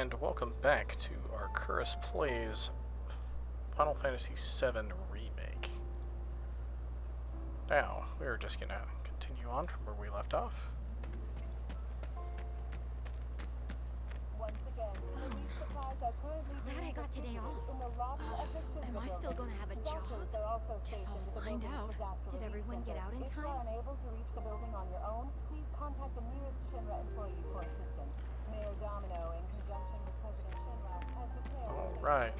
and welcome back to Arcurus Plays Final Fantasy VII Remake. Now, we're just gonna continue on from where we left off. Glad I got today off. Am I still gonna have a job? Guess I'll find out. Did everyone get out in time? Unable to reach the building on your own, please contact the nearest Shinra employee for assistance. Mayor Domino, in conjunction with President Shinra, has declared... Alright.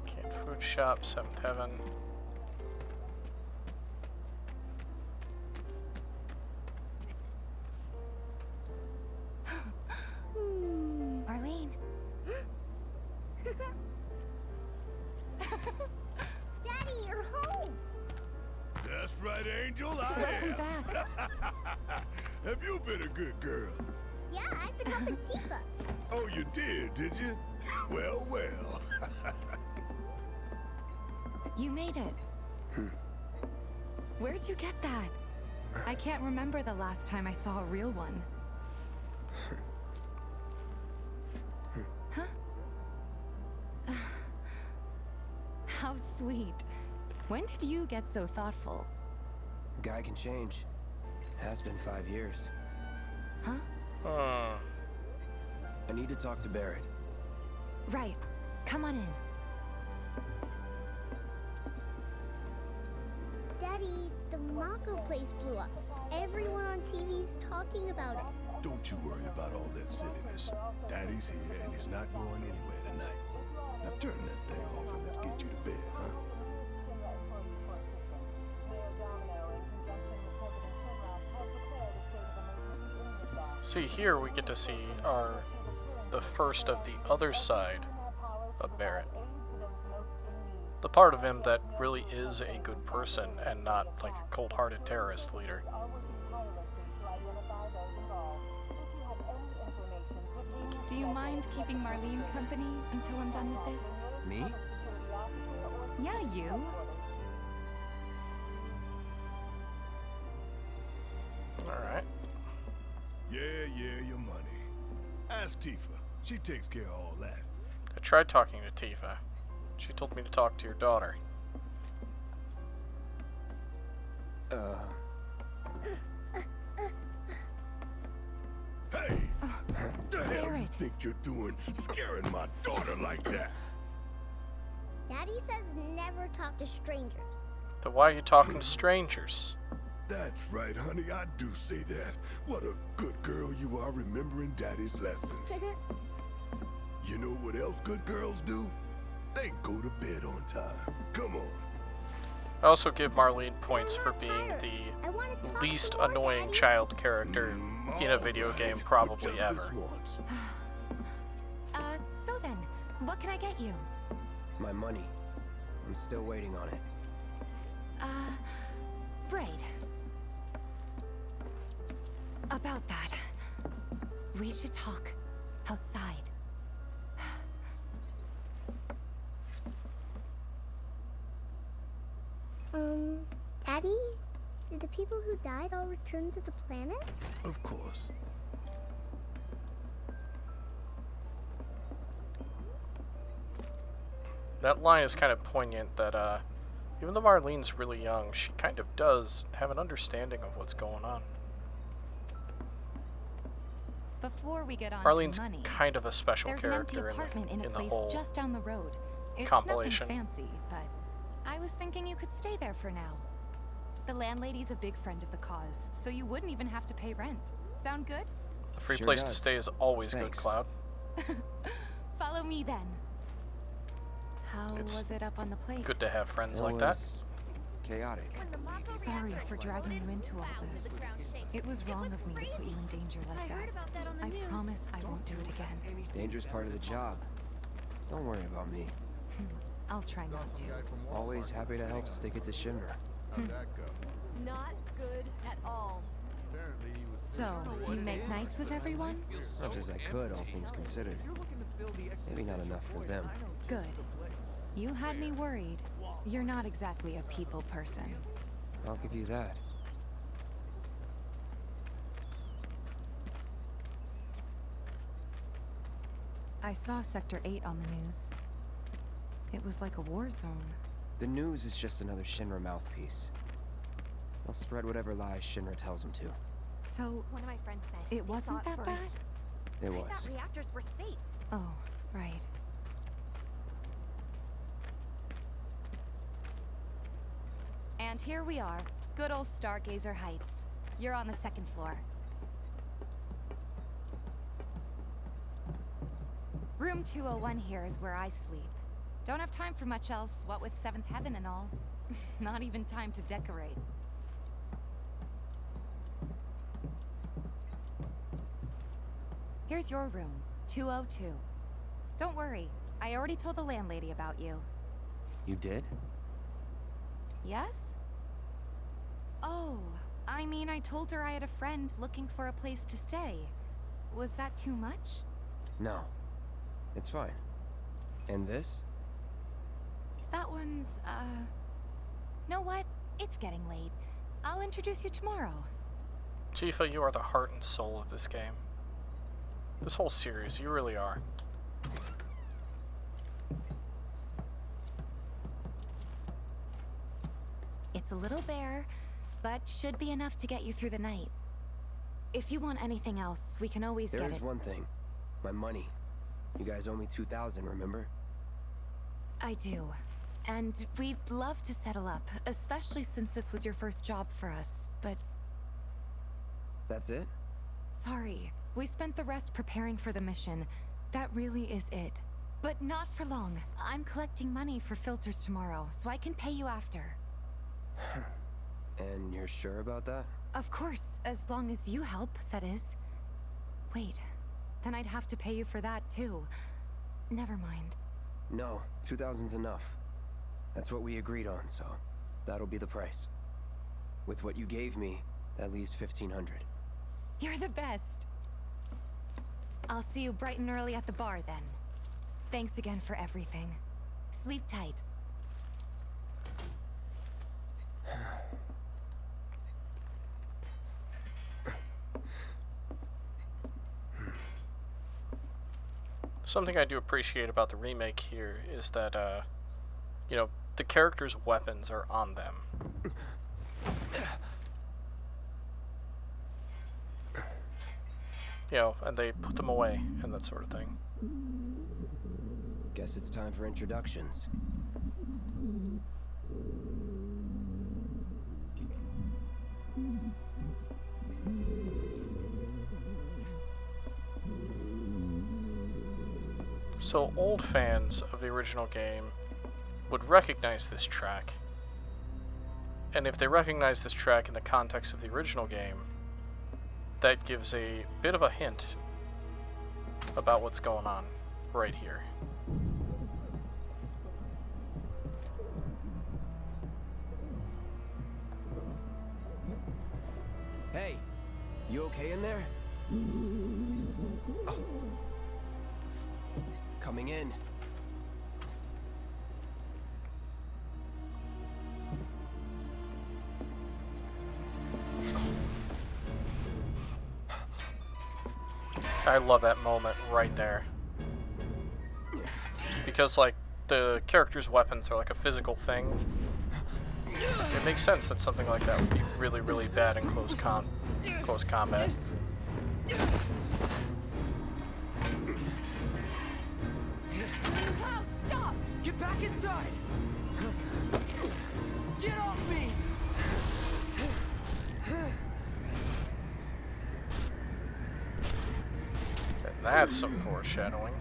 Canned food shop, 7th Heaven. Marlene. Daddy, you're home! That's right, Angel, Welcome back. Have you been a good girl? Yeah, I've been helping Tifa. Oh, you did you? Well, well. You made it. Where'd you get that? I can't remember the last time I saw a real one. Huh? How sweet. When did you get so thoughtful? A guy can change. Has been 5 years. Huh? I need to talk to Barrett. Right. Come on in. Daddy, the Mako place blew up. Everyone on TV's talking about it. Don't you worry about all that silliness. Daddy's here and he's not going anywhere tonight. Now turn that thing off and let's get you to bed, huh? See, here we get to see the first of the other side of Barrett. The part of him that really is a good person and not like a cold-hearted terrorist leader. Do you mind keeping Marlene company until I'm done with this? Me? Yeah, you. Alright. Yeah, your money. Ask Tifa. She takes care of all that. I tried talking to Tifa. She told me to talk to your daughter. Hey! What the hell you Barrett. think you're doing scaring my daughter like that? Daddy says never talk to strangers. So why are you talking to strangers? That's right, honey, I do say that. What a good girl you are remembering Daddy's lessons. You know what else good girls do? They go to bed on time. Come on. I also give Marlene points for being I wanna the talk least some more, annoying Daddy. child character in a video game probably But just ever. this once. So then, what can I get you? My money. I'm still waiting on it. Right. About that, we should talk outside. Daddy? Did the people who died all return to the planet? Of course. That line is kind of poignant that, even though Marlene's really young, she kind of does have an understanding of what's going on. Before we get on Marlene's to money, kind of a special there's an empty character apartment in a in the place whole just down the road. It's compilation. nothing fancy, but I was thinking you could stay there for now. The landlady's a big friend of the cause, so you wouldn't even have to pay rent. Sound good? A free Sure place to does. stay is always good, Thanks. Cloud. Follow me then. How It's was it up on the plate? Good to have friends It like that. was chaotic. Sorry for dragging you into all this. It was wrong of me to put you in danger like that. I promise I won't do it again. Dangerous part of the job. Don't worry about me. I'll try not to. Always happy to help stick it to Shinra. Not good at all. So, you make nice with everyone? As much as I could, all things considered. Maybe not enough for them. Good. You had me worried. You're not exactly a people person. I'll give you that. I saw Sector 8 on the news. It was like a war zone. The news is just another Shinra mouthpiece. They'll spread whatever lies Shinra tells them to. So, One of my friends said it wasn't that bad? It I was. thought reactors were safe. Oh, right. And here we are. Good old Stargazer Heights. You're on the 2nd floor. Room 201 here is where I sleep. Don't have time for much else, what with 7th Heaven and all. Not even time to decorate. Here's your room, 202. Don't worry, I already told the landlady about you. You did? Yes? Oh, I mean, I told her I had a friend looking for a place to stay. Was that too much? No. It's fine. And this? That one's, know what? It's getting late. I'll introduce you tomorrow. Tifa, you are the heart and soul of this game. This whole series, you really are. It's a little bare, but should be enough to get you through the night. If you want anything else, we can always get it. There is one thing. My money. You guys owe me 2,000, remember? I do. And we'd love to settle up, especially since this was your first job for us, but... That's it? Sorry. We spent the rest preparing for the mission. That really is it. But not for long. I'm collecting money for filters tomorrow, so I can pay you after. And you're sure about that? Of course, as long as you help, that is. Wait, then I'd have to pay you for that too. Never mind. No, 2,000's enough. That's what we agreed on, so that'll be the price. With what you gave me, that leaves 1,500. You're the best. I'll see you bright and early at the bar then. Thanks again for everything. Sleep tight. Something I do appreciate about the remake here is that, you know, the characters' weapons are on them. You know, and they put them away and that sort of thing. Guess it's time for introductions. So old fans of the original game would recognize this track. And if they recognize this track in the context of the original game, that gives a bit of a hint about what's going on right here. Hey, you okay in there? Oh. Coming in. I love that moment right there. Because, like, the character's weapons are like a physical thing. It makes sense that something like that would be really, really bad in close combat. Cloud, stop! Get back inside! Get off me! And that's some foreshadowing.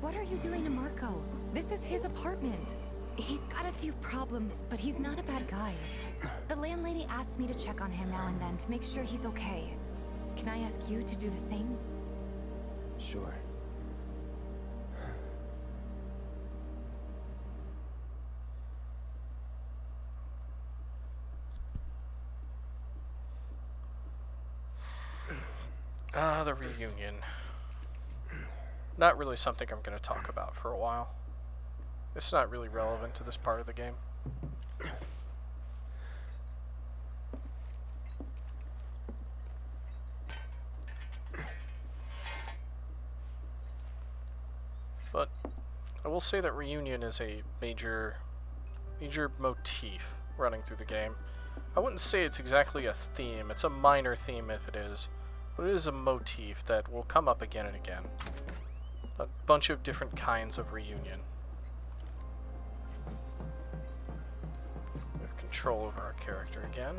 What are you doing to Marco? This is his apartment. He's got a few problems, but he's not a bad guy. The landlady asked me to check on him now and then to make sure he's okay. Can I ask you to do the same? Sure. The reunion. Not really something I'm going to talk about for a while. It's not really relevant to this part of the game. But I will say that reunion is a major motif running through the game. I wouldn't say it's exactly a theme. It's a minor theme if it is, but it is a motif that will come up again and again. A bunch of different kinds of reunion. We have control over our character again.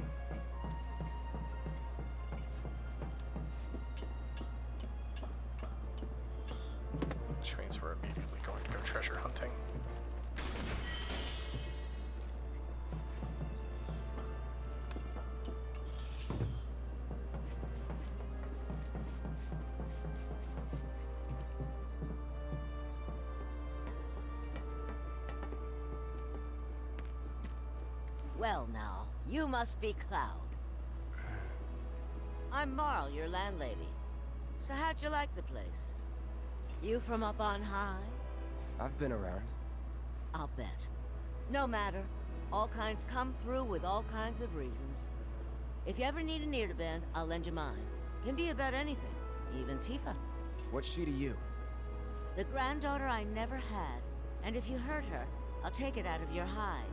Which means we're immediately going to go treasure hunting. Well now, you must be Cloud. I'm Marl, your landlady. So how'd you like the place? You from up on high? I've been around. I'll bet. No matter. All kinds come through with all kinds of reasons. If you ever need an ear to bend, I'll lend you mine. Can be about anything, even Tifa. What's she to you? The granddaughter I never had. And if you hurt her, I'll take it out of your hide.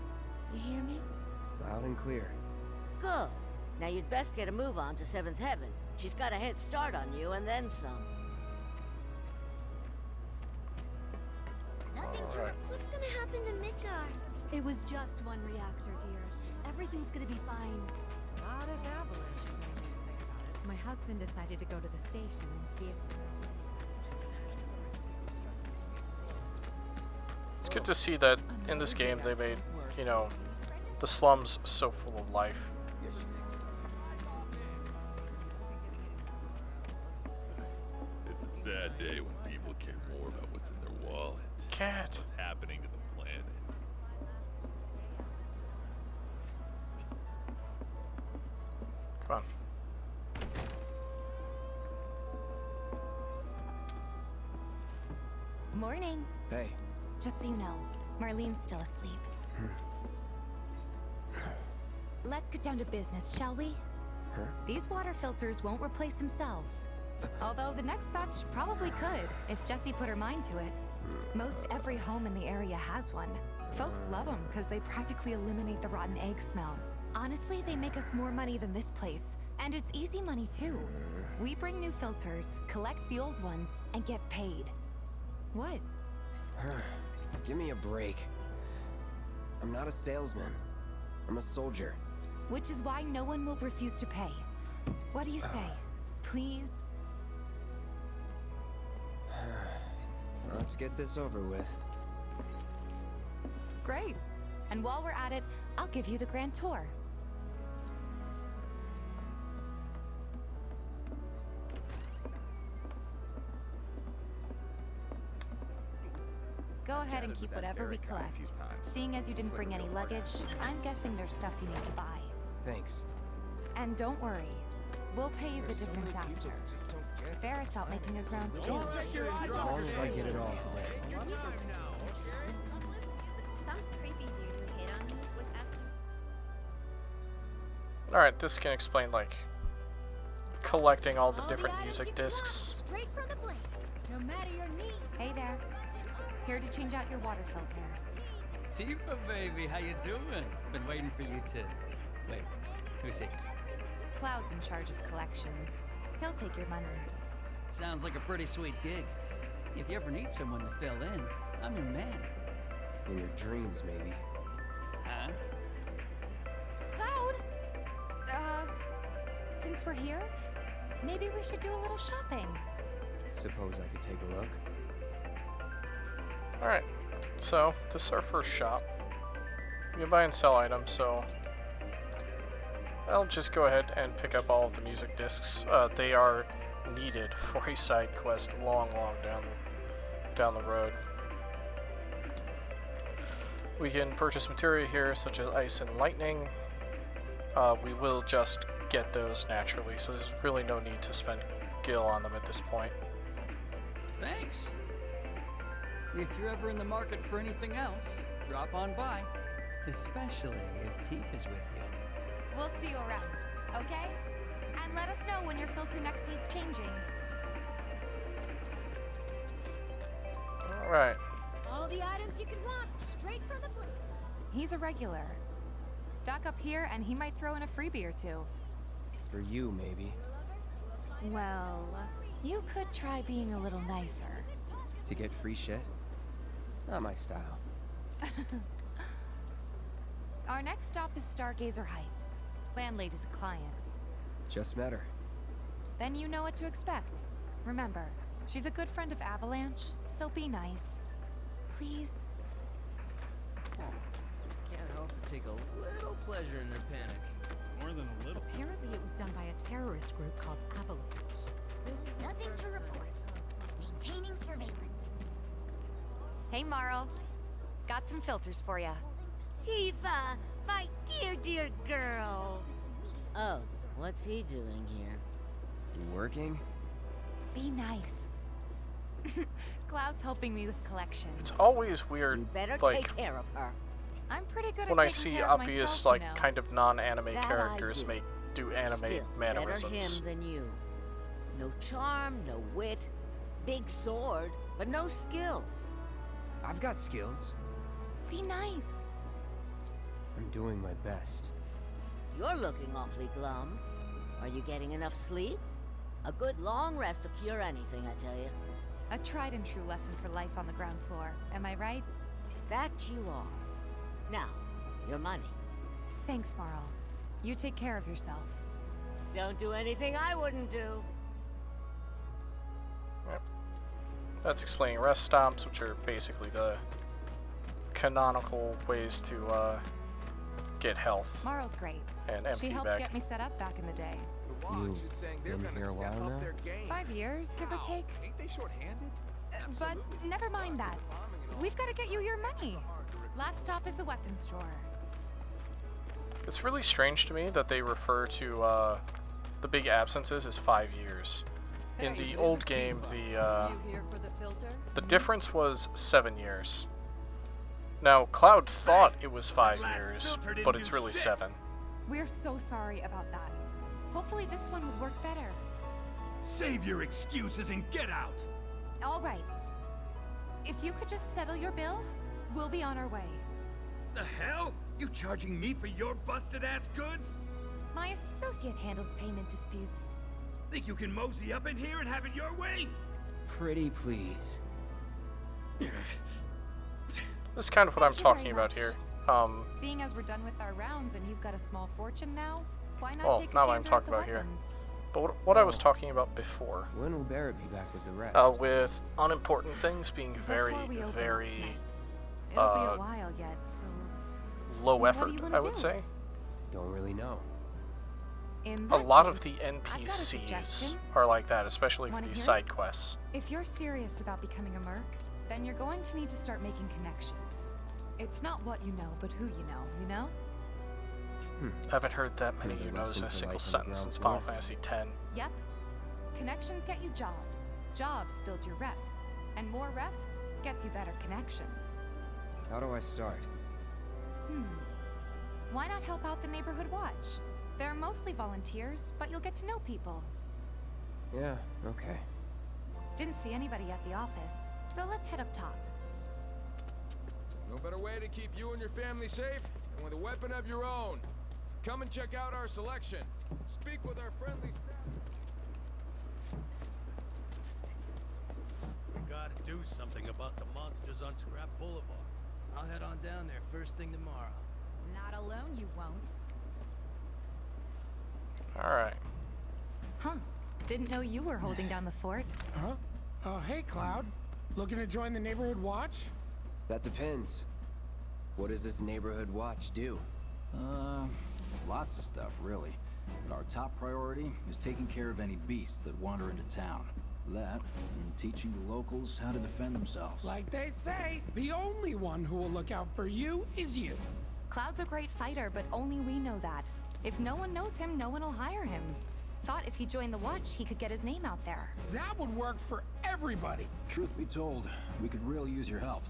You hear me? Loud and clear. Good. Now you'd best get a move on to 7th Heaven. She's got a head start on you and then some. Nothing's Alright. What's gonna happen to Midgar? It was just one reactor, dear. Everything's gonna be fine. Not if Avalanche has anything to say about it. My husband decided to go to the station and see if... It's good to see that in this game they made, you know, the slums so full of life. It's a sad day when people care more about what's in their wallet. Cat. What's happening to the planet. Come on. Morning. Hey. Just so you know, Marlene's still asleep. Let's get down to business, shall we? Huh? These water filters won't replace themselves. Although the next batch probably could, if Jessie put her mind to it. Most every home in the area has one. Folks love them because they practically eliminate the rotten egg smell. Honestly, they make us more money than this place. And it's easy money too. We bring new filters, collect the old ones, and get paid. What? Give me a break. I'm not a salesman. I'm a soldier. Which is why no one will refuse to pay. What do you say? Please? Let's get this over with. Great. And while we're at it, I'll give you the grand tour. Go ahead and keep whatever we collect. Seeing as you didn't bring any luggage, I'm guessing there's stuff you need to buy. Thanks. And don't worry, we'll pay you the difference after. Barrett's out making his rounds too. As long as I get it all today. Some creepy dude who hit on me was asking. Alright, this can explain, like, collecting all the different music discs. Straight from the plate. No matter your needs. Hey there. Here to change out your water filter. Tifa, baby, how you doing? Been waiting for you to... Wait, who's he? Cloud's in charge of collections. He'll take your money. Sounds like a pretty sweet gig. If you ever need someone to fill in, I'm your man. In your dreams, maybe. Huh? Cloud! Since we're here, maybe we should do a little shopping. Suppose I could take a look? Alright, so this is our first shop. We can buy and sell items, so I'll just go ahead and pick up all of the music discs. They are needed for a side quest long down the road. We can purchase material here, such as ice and lightning. We will just get those naturally, so there's really no need to spend gil on them at this point. Thanks. If you're ever in the market for anything else, drop on by. Especially if Teef is with you. We'll see you around, okay? And let us know when your filter next needs changing. Alright. All the items you could want, straight from the plate. He's a regular. Stock up here and he might throw in a freebie or two. For you, maybe. Well, you could try being a little nicer. To get free shit? Not my style. Our next stop is Stargazer Heights. Landlady's a client. Just met her. Then you know what to expect. Remember, she's a good friend of Avalanche, so be nice. Please? Can't help but take a little pleasure in their panic. More than a little. Apparently it was done by a terrorist group called AVALANCHE. Nothing to report. Maintaining surveillance. Hey, Marl. Got some filters for ya. Tifa, my dear girl. Oh, what's he doing here? Working? Be nice. Cloud's helping me with collections. It's always weird, You better like, take care of her. I'm pretty good when at I taking see care of obvious, myself, like, you know. kind of non-anime That I characters do. do anime Still, mannerisms. better him than you. No charm, no wit, big sword, but no skills. I've got skills. Be nice. I'm doing my best. You're looking awfully glum. Are you getting enough sleep? A good long rest will cure anything, I tell you. A tried and true lesson for life on the ground floor. Am I right? That you are. Now, your money. Thanks, Marl. You take care of yourself. Don't do anything I wouldn't do. Yep. That's explaining rest stops, which are basically the canonical ways to get health Marl's great. and She empty helped back. get me set up back in the day. You been here a while now? 5 years, give or take. Ain't they short-handed? But never mind that. We've got to get you your money. Last stop is the weapons store. It's really strange to me that they refer to the big absences as 5 years. In the old game, the difference was 7 years. Now, Cloud thought it was 5 years, but it's really 7. We're so sorry about that. Hopefully this one will work better. Save your excuses and get out! All right. If you could just settle your bill, we'll be on our way. The hell? You charging me for your busted-ass goods? My associate handles payment disputes. Think you can mosey up in here and have it your way? Pretty please. This is kind of what I'm Thank you talking very about much. here. Seeing as we're done with our rounds and you've got a small fortune now, why not Well, take a not what gander I'm at talking the about here. weapons? But what I was talking about before, When will Barrett be back with the rest? with unimportant things being very, Before we open up very tonight. It'll be a while yet, so low what do effort, you wanna I would do? say. Don't really know. in A that lot of the case, I've got a NPCs suggestion. are like that, especially for Wanna these hear side it? quests. If you're serious about becoming a merc, then you're going to need to start making connections. It's not what you know, but who you know? I haven't heard that many Another you-knows in lesson a for single life on the sentence ground since floor. Final Fantasy X. Yep. Connections get you jobs. Jobs build your rep. And more rep gets you better connections. How do I start? Why not help out the neighborhood watch? They're mostly volunteers, but you'll get to know people. Yeah, okay. Didn't see anybody at the office, so let's head up top. No better way to keep you and your family safe than with a weapon of your own. Come and check out our selection. Speak with our friendly staff. We gotta do something about the monsters on Scrap Boulevard. I'll head on down there first thing tomorrow. Not alone, you won't. Alright. Huh. Didn't know you were holding down the fort. Huh? Oh, hey, Cloud. Looking to join the neighborhood watch? That depends. What does this neighborhood watch do? Lots of stuff, really. But our top priority is taking care of any beasts that wander into town. That, and teaching the locals how to defend themselves. Like they say, the only one who will look out for you is you. Cloud's a great fighter, but only we know that. If no one knows him, no one will hire him. thought if he joined the watch, he could get his name out there. That would work for everybody. Truth be told, we could really use your help.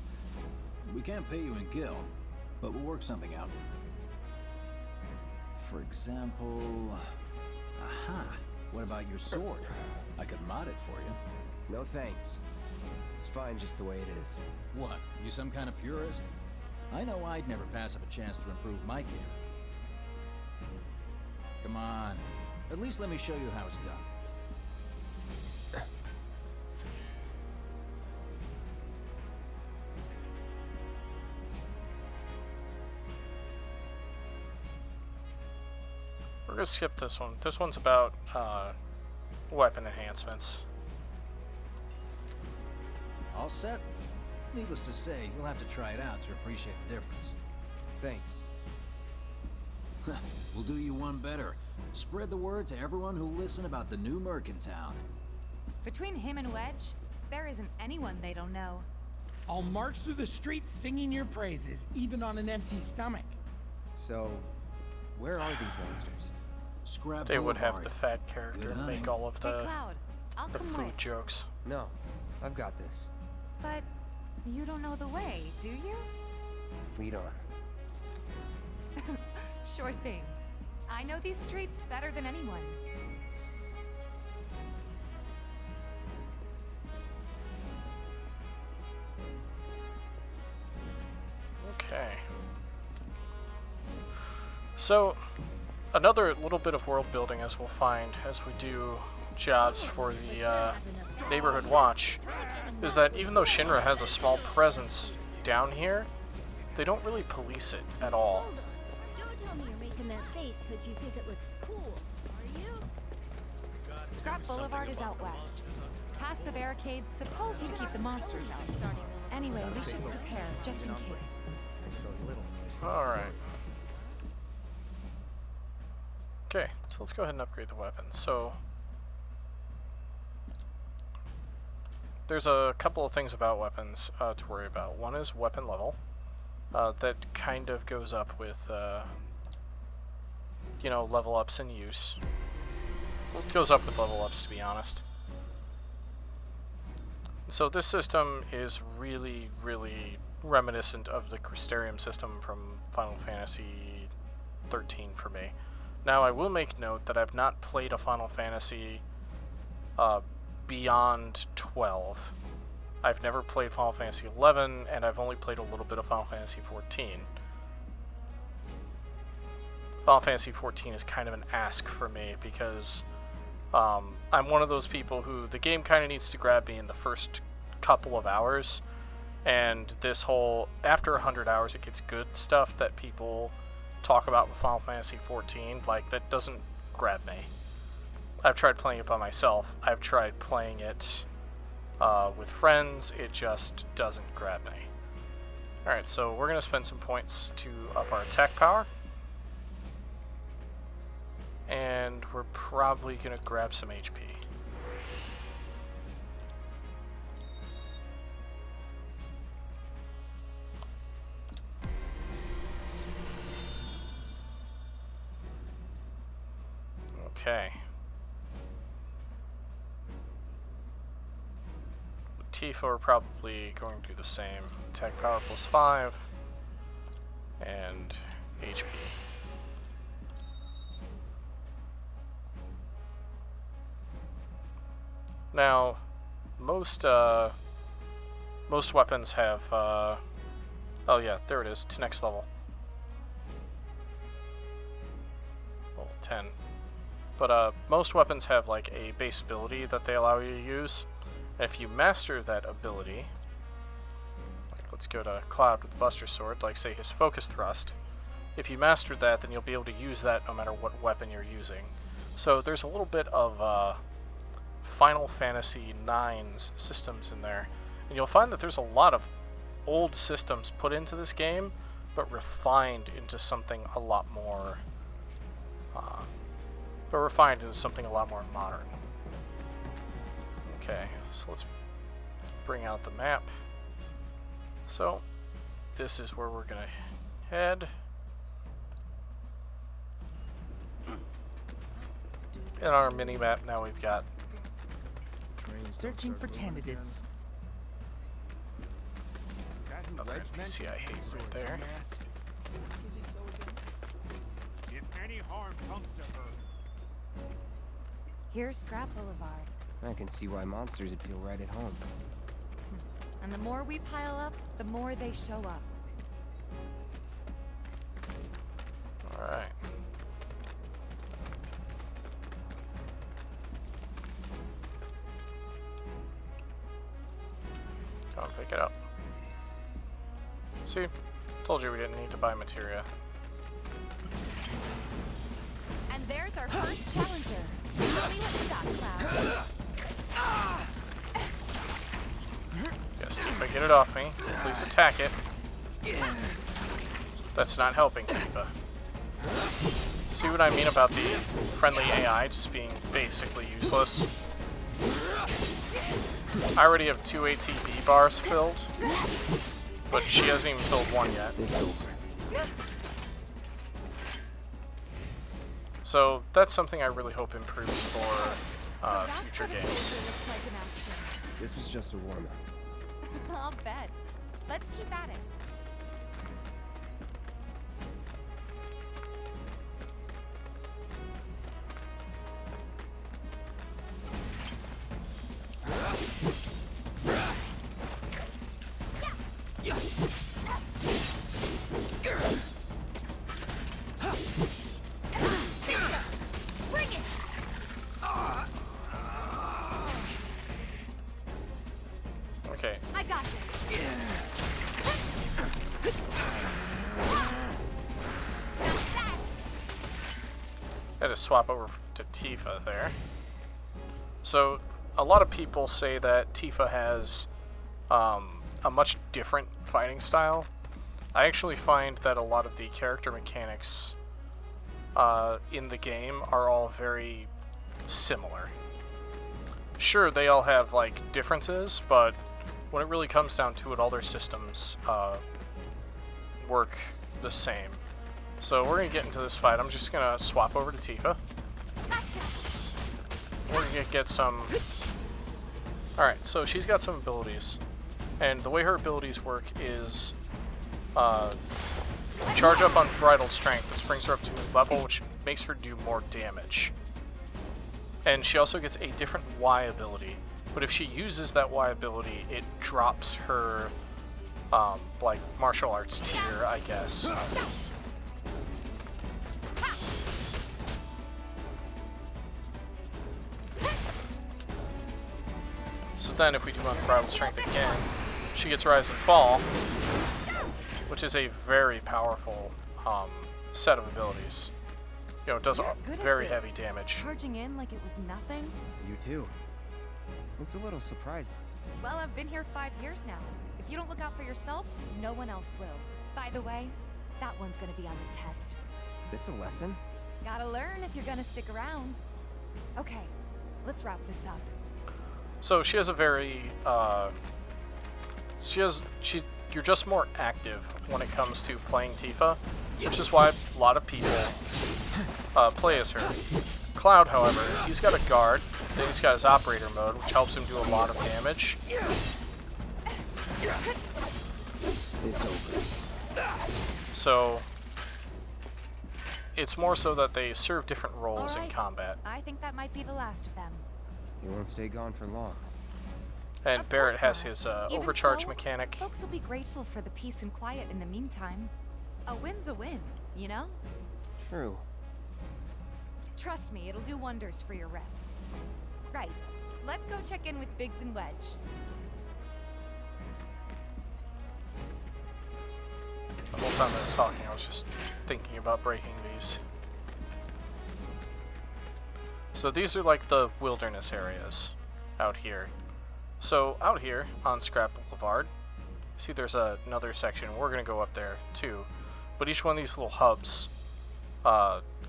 We can't pay you in gil, but we'll work something out. For example... Aha! What about your sword? I could mod it for you. No thanks. It's fine just the way it is. What? You some kind of purist? I know I'd never pass up a chance to improve my gear. Come on. At least let me show you how it's done. We're gonna skip this one. This one's about weapon enhancements. All set? Needless to say, you'll have to try it out to appreciate the difference. Thanks. We'll do you one better. Spread the word to everyone who'll listen about the new merc in town. Between him and Wedge, there isn't anyone they don't know. I'll march through the streets singing your praises, even on an empty stomach. So, where are these monsters? Scrap They would have Boulevard. the fat character Good make hunting. all of Hey, the Cloud, I'll come food with. jokes. No, I've got this. But you don't know the way, do you? Lead on. Sure thing. I know these streets better than anyone. Okay. So, another little bit of world building, as we'll find as we do jobs for the neighborhood watch, is that even though Shinra has a small presence down here, they don't really police it at all. Hold on. Don't tell me you're making that face because you think it looks cool, are you? Scrap Boulevard is out west. Past the barricades, supposed to keep the monsters out. Anyway, we should prepare, just in case. Alright. Okay, so let's go ahead and upgrade the weapons. So, there's a couple of things about weapons to worry about. One is weapon level. That kind of goes up with, you know, level ups in use. It goes up with level ups, to be honest. So this system is really, really reminiscent of the Crystarium system from Final Fantasy XIII for me. Now, I will make note that I've not played a Final Fantasy beyond 12. I've never played Final Fantasy XI, and I've only played a little bit of Final Fantasy XIV. Final Fantasy XIV is kind of an ask for me because I'm one of those people who the game kind of needs to grab me in the first couple of hours, and this whole, after 100 hours it gets good stuff that people talk about with Final Fantasy XIV, like, that doesn't grab me. I've tried playing it by myself. I've tried playing it with friends. It just doesn't grab me. Alright, so we're going to spend some points to up our attack power. And we're probably going to grab some HP. Okay. With Tifa, we're probably going to do the same. Attack power plus 5 and HP. Now, most weapons have, oh yeah, there it is, to next level. Level 10. But most weapons have like a base ability that they allow you to use. And if you master that ability, like let's go to Cloud with the Buster Sword, like say his Focus Thrust. If you master that, then you'll be able to use that no matter what weapon you're using. So there's a little bit of Final Fantasy IX's systems in there. And you'll find that there's a lot of old systems put into this game, but refined into something a lot more modern. Okay, so let's bring out the map. So, this is where we're gonna head. In our mini-map now we've got... Searching for candidates. Another NPC I hate right there. If any harm comes to her. Here's Scrap Boulevard. I can see why monsters would feel right at home. And the more we pile up, the more they show up. Alright. Go and pick it up. See? Told you we didn't need to buy materia. And there's our first challenger. Tell me what you got, Cloud. Yes, Tifa, get it off me. Please attack it. That's not helping, Tifa. See what I mean about the friendly AI just being basically useless? I already have 2 ATB bars filled, but she hasn't even filled one yet. So that's something I really hope improves for future games. This was just a warm-up. I'll bet. Let's keep at it. Bring it! Okay. I got this. I had to swap over to Tifa there. So, a lot of people say that Tifa has a much different fighting style. I actually find that a lot of the character mechanics in the game are all very similar. Sure, they all have like differences, but when it really comes down to it, all their systems work the same. So we're going to get into this fight. I'm just going to swap over to Tifa. We're going to get some... Alright, so she's got some abilities. And the way her abilities work is charge up Unbridled Strength, which brings her up to a level which makes her do more damage. And she also gets a different Y ability. But if she uses that Y ability, it drops her, like, martial arts tier, I guess. So then if we do Unbridled Strength again, she gets Rise and Fall, which is a very powerful set of abilities. You know, it does very heavy damage. Charging in like it was nothing? You too. It's a little surprising. Well, I've been here 5 years now. If you don't look out for yourself, no one else will. By the way, that one's gonna be on the test. This a lesson? Gotta learn if you're gonna stick around. Okay, let's wrap this up. So she has a very, you're just more active when it comes to playing Tifa, which is why a lot of people play as her. Cloud, however, he's got a guard, then he's got his operator mode, which helps him do a lot of damage. It's over. So, it's more so that they serve different roles in combat. I think that might be the last of them. You won't stay gone for long. And Barrett has his Even overcharge so, mechanic. Folks will be grateful for the peace and quiet in the meantime. A win's a win, you know? True. Trust me, it'll do wonders for your rep. Right, let's go check in with Biggs and Wedge. The whole time they were talking, I was just thinking about breaking these. So these are like the wilderness areas out here. So out here on Scrap Boulevard, see there's another section. We're going to go up there too. But each one of these little hubs,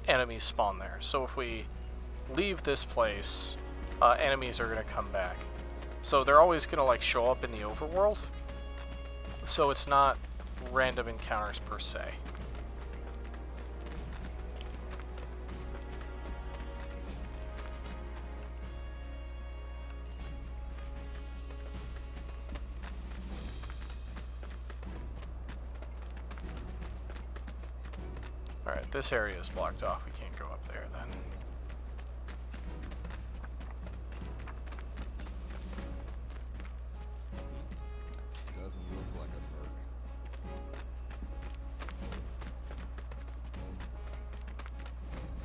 enemies spawn there. So if we leave this place, enemies are going to come back. So they're always going to like show up in the overworld. So it's not random encounters per se. Alright, this area is blocked off. We can't go up there then. Doesn't look like a perk.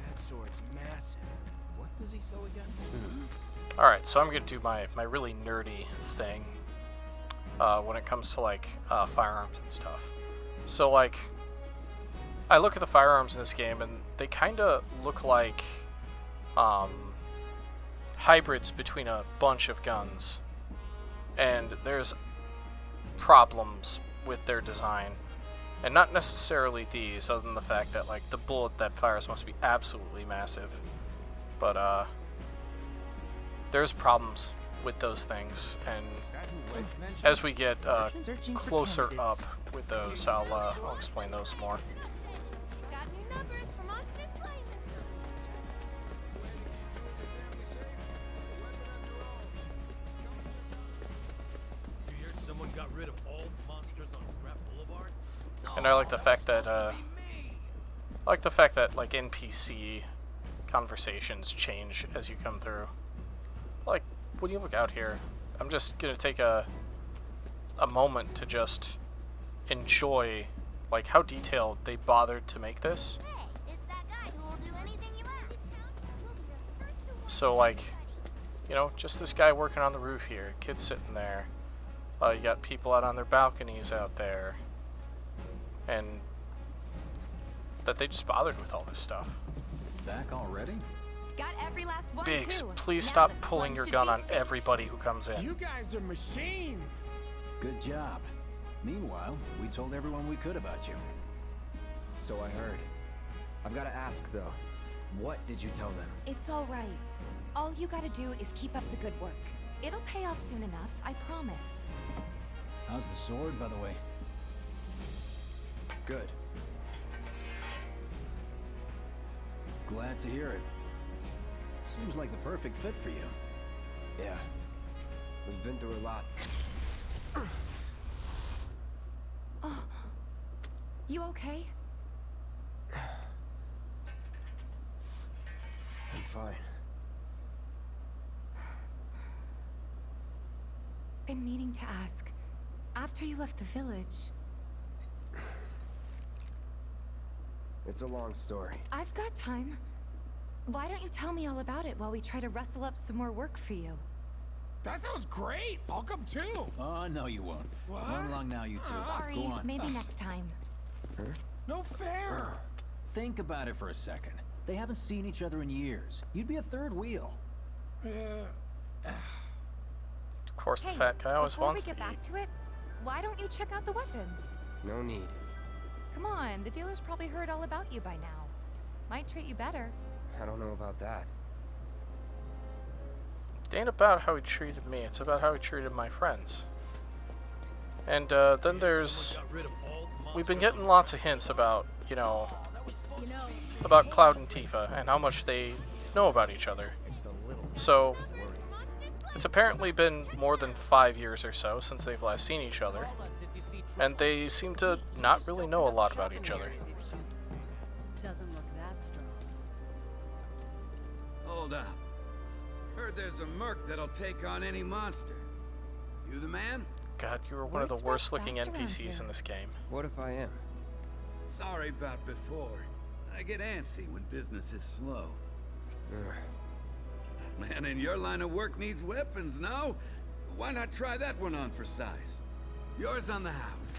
That sword's massive. What does he sell again? Alright, so I'm going to do my really nerdy thing when it comes to, like, firearms and stuff. So, like, I look at the firearms in this game, and they kind of look like hybrids between a bunch of guns. And there's problems with their design. And not necessarily these, other than the fact that, like, the bullet that fires must be absolutely massive. But, there's problems with those things, and as we get closer up with those, I'll explain those more. You hear someone got rid of all monsters on Scrap Boulevard? And I like the fact that like NPC conversations change as you come through. Like, when you look out here, I'm just gonna take a moment to just enjoy, like, how detailed they bothered to make this. So, like, you know, just this guy working on the roof here, kids sitting there. You got people out on their balconies out there, and that they just bothered with all this stuff. Back already? Got every last one Biggs, too. please Now stop the pulling slums your should gun be on safe. everybody who comes in. You guys are machines. Good job. Meanwhile, we told everyone we could about you. So I heard. I've got to ask though, what did you tell them? It's all right. All you gotta do is keep up the good work. It'll pay off soon enough, I promise. How's the sword, by the way? Good. Glad to hear it. Seems like the perfect fit for you. Yeah. We've been through a lot. Oh, you okay? I'm fine. Been meaning to ask. After you left the village, It's a long story. I've got time. Why don't you tell me all about it while we try to rustle up some more work for you? That sounds great. I'll come too. Oh, no you won't. What? Run along now, you two. Sorry, Go on. maybe next time. Huh? No fair. Think about it for a second. They haven't seen each other in years. You'd be a third wheel. Of course, the fat guy always before wants we to get eat. back to it, why don't you check out the weapons? No need. Come on, the dealer's probably heard all about you by now. Might treat you better. I don't know about that. It ain't about how he treated me, it's about how he treated my friends. And then there's... We've been getting lots of hints about, you know, about Cloud and Tifa and how much they know about each other. So, it's apparently been more than 5 years or so since they've last seen each other. And they seem to not really know a lot about each other. Doesn't look that strong. Hold up. Heard there's a merc that'll take on any monster. You the man? God, you were one of the worst looking NPCs in this game. What if I am? Sorry about before. I get antsy when business is slow. Man in your line of work needs weapons, no? Why not try that one on for size? Yours on the house.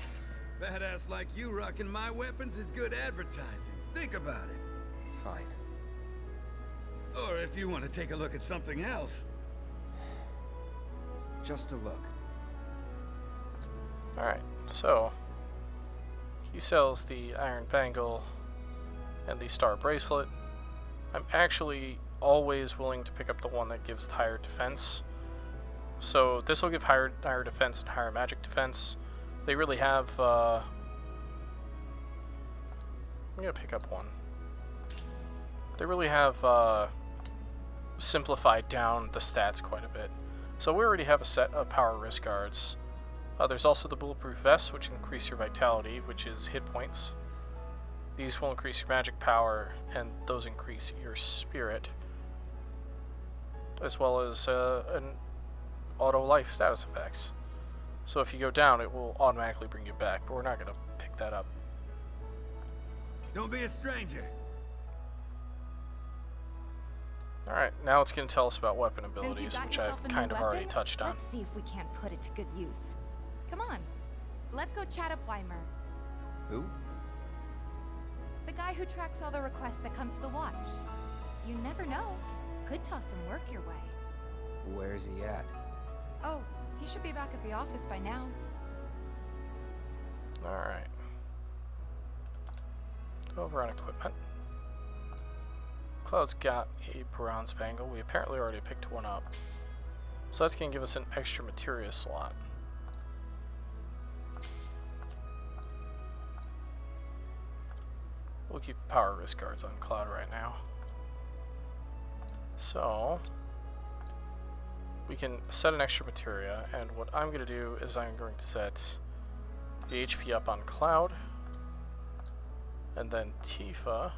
Badass like you rocking my weapons is good advertising. Think about it. Fine. Or if you want to take a look at something else. Just a look. Alright, so... he sells the Iron Bangle and the Star Bracelet. I'm actually always willing to pick up the one that gives higher defense. So this will give higher defense and higher magic defense. They really have, I'm gonna pick up one. They really have simplified down the stats quite a bit. So we already have a set of power wrist guards. There's also the bulletproof vest, which increase your vitality, which is hit points. These will increase your magic power, and those increase your spirit, as well as an auto life status effects. So if you go down, it will automatically bring you back, but we're not going to pick that up. Don't be a stranger. Alright, now it's going to tell us about weapon Since you abilities, got which yourself I've a new kind of already weapon, touched on. Let's see if we can't put it to good use. Come on, let's go chat up Weimer, Who? the guy who tracks all the requests that come to the watch. You never know. Could toss some work your way. Where's he at? Oh, he should be back at the office by now. Alright. Over on equipment. Cloud's got a bronze bangle. We apparently already picked one up. So that's going to give us an extra materia slot. We'll keep power wrist guards on Cloud right now. So we can set an extra materia, and what I'm going to do is I'm going to set the HP up on Cloud, and then Tifa.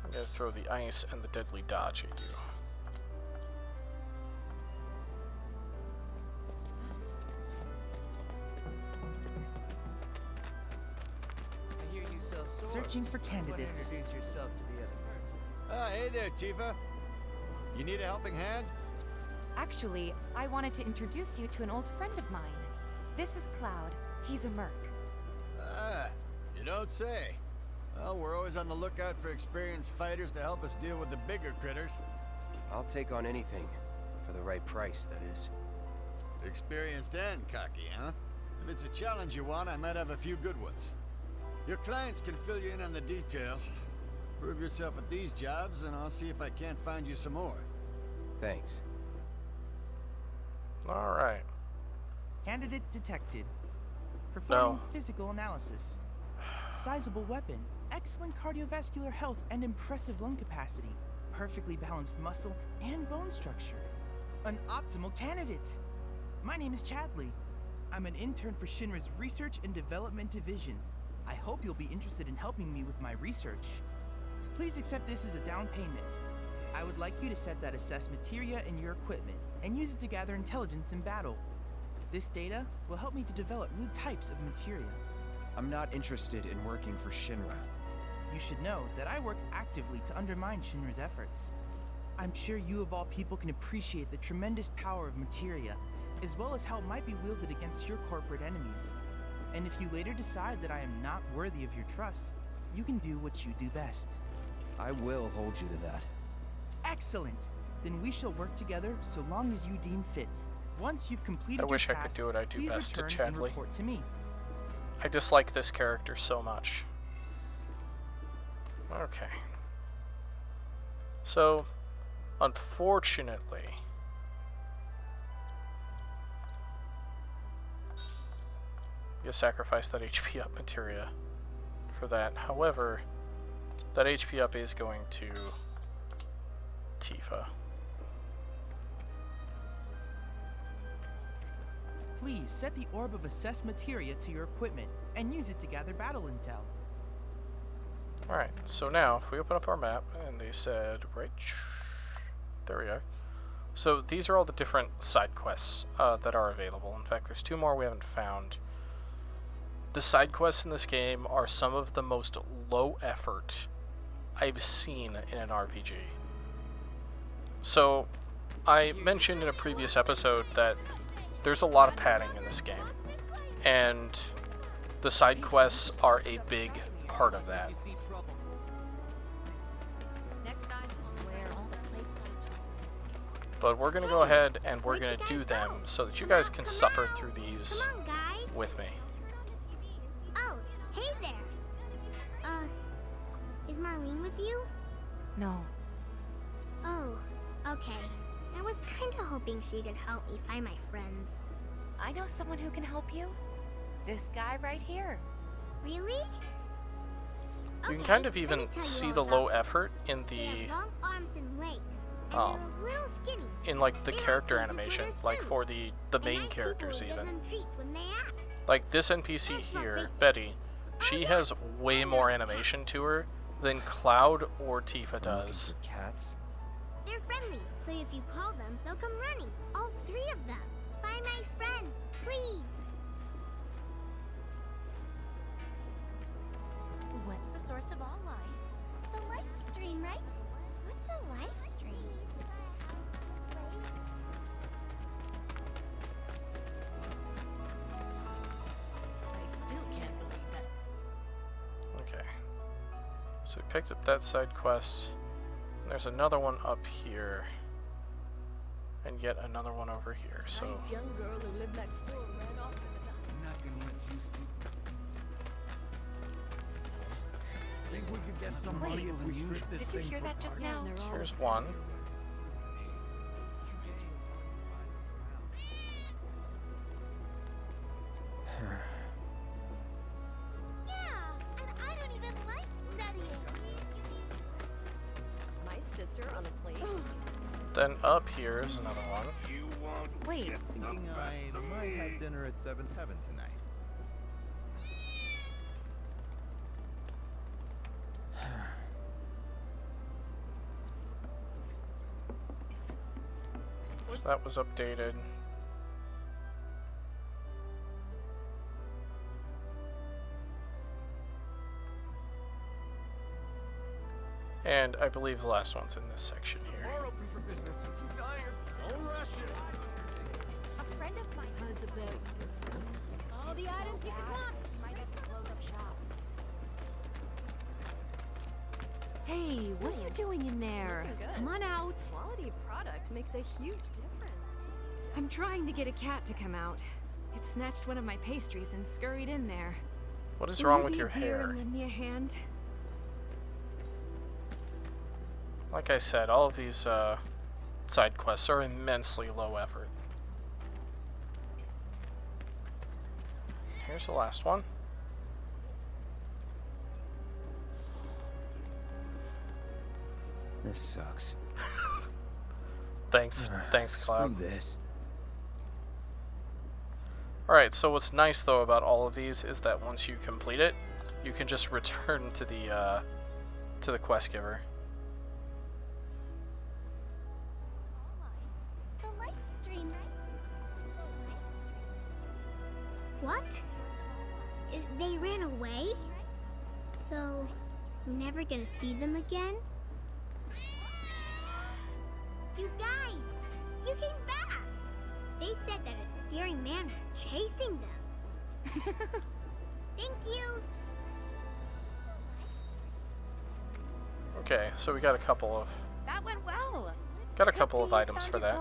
I'm going to throw the ice and the deadly dodge at you. I hear you sell swords. Searching for candidates. Introduce yourself to the other merchants. Hey there, Tifa. You need a helping hand? Actually, I wanted to introduce you to an old friend of mine. This is Cloud. He's a merc. Ah, you don't say. Well, we're always on the lookout for experienced fighters to help us deal with the bigger critters. I'll take on anything. For the right price, that is. Experienced and cocky, huh? If it's a challenge you want, I might have a few good ones. Your clients can fill you in on the details. Prove yourself at these jobs, and I'll see if I can't find you some more. Thanks. Alright. Candidate detected. Performing physical analysis. Sizable weapon. Excellent cardiovascular health and impressive lung capacity. Perfectly balanced muscle and bone structure. An optimal candidate. My name is Chadley. I'm an intern for Shinra's Research and Development Division. I hope you'll be interested in helping me with my research. Please accept this as a down payment. I would like you to set that assess materia in your equipment and use it to gather intelligence in battle. This data will help me to develop new types of materia. I'm not interested in working for Shinra. You should know that I work actively to undermine Shinra's efforts. I'm sure you of all people can appreciate the tremendous power of materia, as well as how it might be wielded against your corporate enemies. And if you later decide that I am not worthy of your trust, you can do what you do best. I will hold you to that. Excellent! Then we shall work together so long as you deem fit. Once you've completed I wish your I could task, do what I do please best to return and Chadley. report to me. I dislike this character so much. Okay. So, unfortunately, you sacrifice that HP up materia for that. However, that HP up is going to Tifa. Please set the orb of assess materia to your equipment and use it to gather battle intel. Alright, so now if we open up our map, and they said, right, there we are. So these are all the different side quests that are available. In fact, there's two more we haven't found. The side quests in this game are some of the most low effort I've seen in an RPG. So, I mentioned in a previous episode that there's a lot of padding in this game, and the side quests are a big part of that. But we're going to go ahead and we're going to do them so that you guys can suffer through these with me. Oh, hey there. Is Marlene with you? No. Oh, okay. I was kinda hoping she could help me find my friends. I know someone who can help you. This guy right here. Really? You can kind of even see the low effort in They the have long arms and legs, and they're a little skinny. in like the They character like places where animation, there's like food. for the And main nice characters people will even. give them treats when they ask. Like, this NPC here, Betty, she has way more animation to her than Cloud or Tifa does. Cats? They're friendly, so if you call them, they'll come running. All 3 of them. Find my friends, please. What's the source of all life? The life stream, right? What's a live stream? I still can't believe that. Okay. So we picked up that side quest. There's another one up here. And yet another one over here, so... Nice young girl who lived next door ran off in the night. I'm not gonna let you sleep. Think we could get some money if we strip this Did you thing hear for that just parts? now? Here's one. Yeah, and I don't even like studying. My sister on a plane. Then up here is another one. Wait. Thinking I might have dinner at 7th Heaven tonight. So that was updated. And I believe the last one's in this section here. Bar open for business. I'm dying. Don't rush it. A friend of mine has a bit. All the items you could want. Might have to close up shop. Hey, what are you doing in there? Come on out. Quality of product makes a huge difference. I'm trying to get a cat to come out. It snatched one of my pastries and scurried in there. What is Will wrong you with be your a dear hair? and lend me a hand? Like I said, all of these side quests are immensely low effort. Here's the last one. This sucks. Thanks, Cloud. Screw this. Alright, so what's nice though about all of these is that once you complete it, you can just return to the quest giver. The live stream, right? What's a live stream? What? They ran away? So, we're never gonna see them again? You guys! You came back! They said that a scary man was chasing them. Thank you! Okay, so we got a couple of items for that.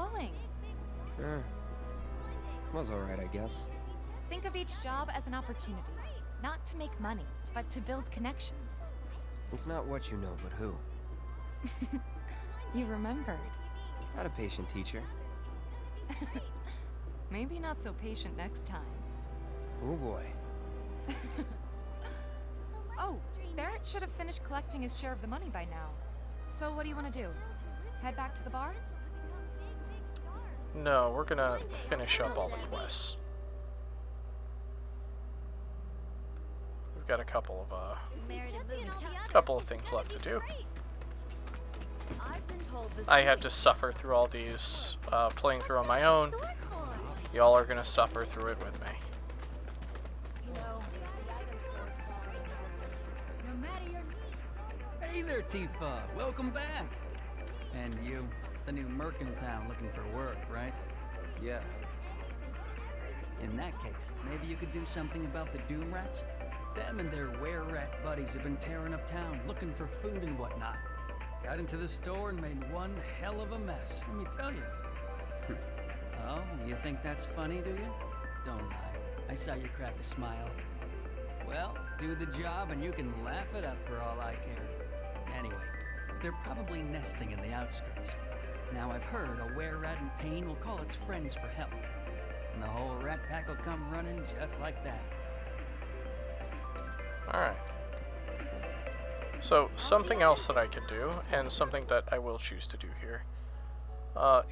Was alright, I guess. Think of each job as an opportunity, not to make money, but to build connections. It's not what you know, but who. You remembered. Not a patient teacher. Maybe not so patient next time. Oh boy. Oh, Barrett should have finished collecting his share of the money by now. So what do you want to do? Head back to the bar? No, we're gonna finish up all the quests. We've got a couple of things left to do. I had to suffer through all these, playing through on my own. Y'all are gonna suffer through it with me. Hey there, Tifa. Welcome back. And you, the new merc in town looking for work, right? Yeah. In that case, maybe you could do something about the Doom Rats? Them and their were-rat buddies have been tearing up town, looking for food and whatnot. Got into the store and made one hell of a mess, let me tell you. Oh, you think that's funny, do you? Don't lie. I saw you crack a smile. Well, do the job and you can laugh it up for all I care. Anyway, they're probably nesting in the outskirts. Now I've heard a were-rat in pain will call its friends for help. And the whole rat pack will come running just like that. Alright. So, something else that I can do, and something that I will choose to do here,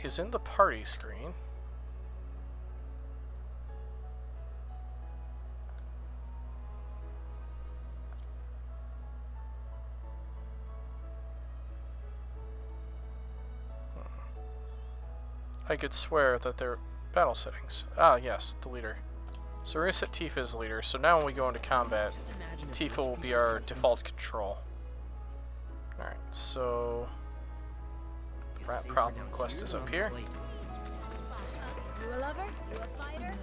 is in the party screen. I could swear that they're battle settings. Ah, yes, the leader. So we're going to set Tifa as leader, so now when we go into combat, Tifa will be our default control. Alright, so... the rat problem quest is up here. You a lover? You a fighter?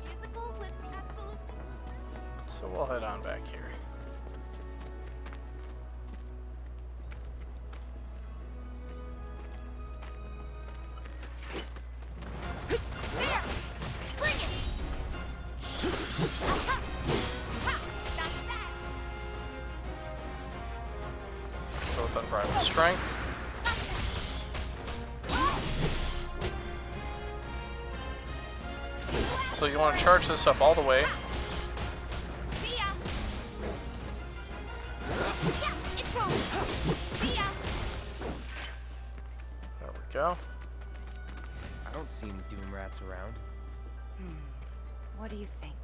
Musical was absolute. So we'll head on back here. So with unbridled strength. So you want to charge this up all the way. There we go. I don't see any Doom Rats around. What do you think?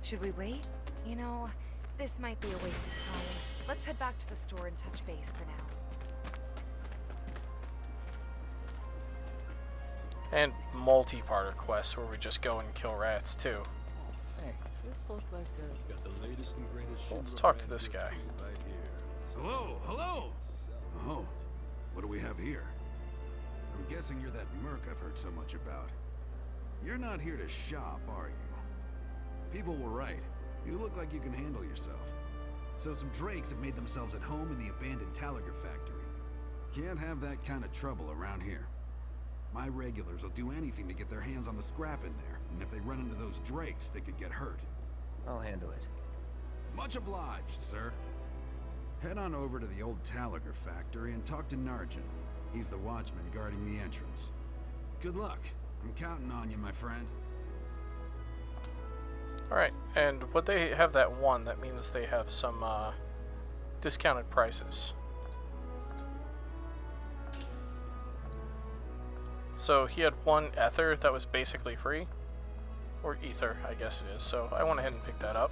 Should we wait? You know, this might be a waste of time. Let's head back to the store and touch base for now. And multi-parter quests where we just go and kill rats too. Hey, this looks like a... Got the latest and greatest. Let's talk to this guy. Hello, hello! Oh, what do we have here? I'm guessing you're that merc I've heard so much about. You're not here to shop, are you? People were right. You look like you can handle yourself. So some drakes have made themselves at home in the abandoned Talagar factory. Can't have that kind of trouble around here. My regulars will do anything to get their hands on the scrap in there, and if they run into those drakes, they could get hurt. I'll handle it. Much obliged, sir. Head on over to the old Talagar factory and talk to Narjan. He's the watchman guarding the entrance. Good luck. I'm counting on you, my friend. Alright, and what they have that one, that means they have some discounted prices. So he had one ether that was basically free. Or ether, I guess it is. So I went ahead and picked that up.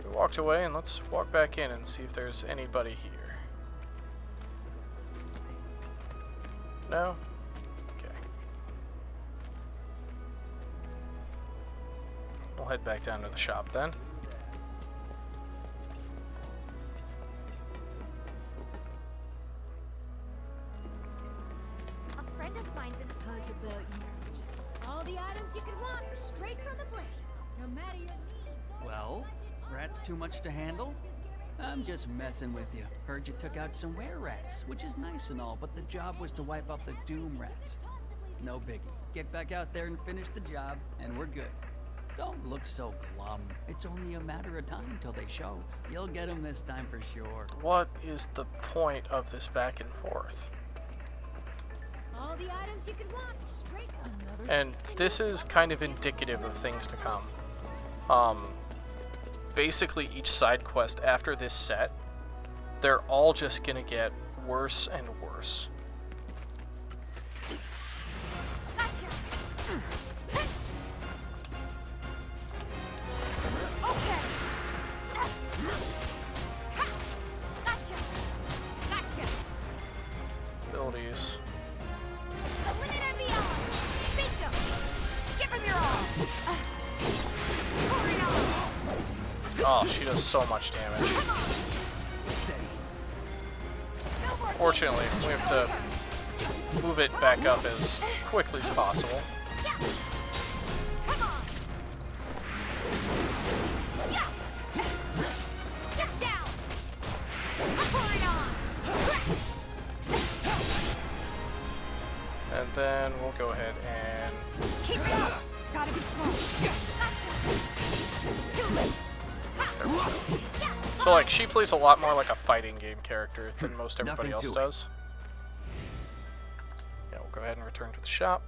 We walked away, and let's walk back in and see if there's anybody here. No? Okay. We'll head back down to the shop then. A friend of mine's in the cards about you. All the items you could want, straight from the plate. No matter your needs or Well, rats too much to handle? I'm just messing with you. Heard you took out some were-rats, which is nice and all, but the job was to wipe out the Doom Rats. No biggie. Get back out there and finish the job, and we're good. Don't look so glum. It's only a matter of time till they show. You'll get them this time for sure. What is the point of this back and forth? all the items you could want, straight another. And this is kind of indicative of things to come. Basically each side quest after this set, they're all just gonna get worse and worse. Gotcha. Okay. Gotcha. Gotcha. Abilities. The limit and beyond. Bingo. Give him your all. Pour it on. Oh, she does so much damage. Fortunately, we have to move it back up as quickly as possible. Come on. Yeah. Get down. Pour it on. And then we'll go ahead and... Keep it up. Gotta be strong. Gotcha. Too late. There we go. So, like, she plays a lot more like a fighting game character than most everybody else does. Yeah, we'll go ahead and return to the shop.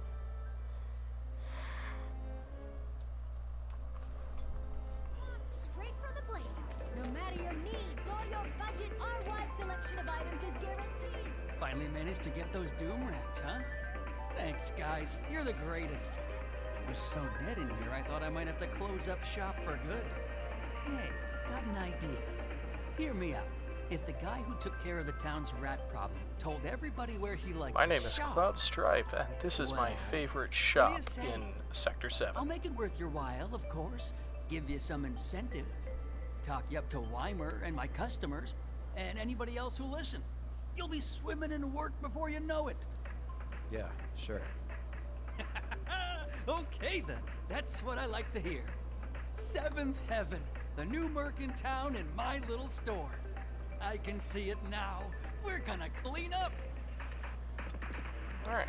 Straight from the plate. No matter your needs or your budget, our wide selection of items is guaranteed. Finally managed to get those Doom Rats, huh? Thanks, guys. You're the greatest. It was so dead in here, I thought I might have to close up shop for good. Hey, got an idea. Hear me out. If the guy who took care of the town's rat problem told everybody where he liked My to name is shop, Cloud Strife, and this is my well, favorite what shop do you say? in Sector 7. I'll make it worth your while, of course. Give you some incentive. Talk you up to Weimer and my customers, and anybody else who listen. You'll be swimming in work before you know it. Yeah, sure. Okay then, that's what I like to hear. Seventh Heaven, the new merc in town in my little store. I can see it now. We're gonna clean up. Alright.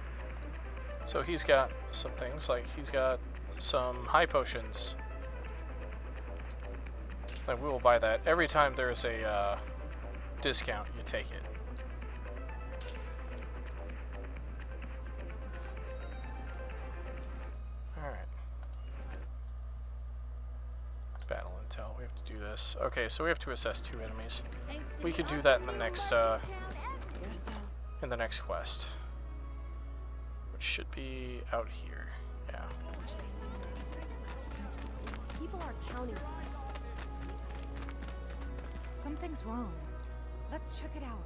So he's got some things, like he's got some high potions. And we will buy that. Every time there's a discount, you take it. Alright. Battle intel, we have to do this. Okay, so we have to assess 2 enemies. We could do that in the next quest. Which should be out here. Yeah. People are counting on us. Something's wrong. Let's check it out.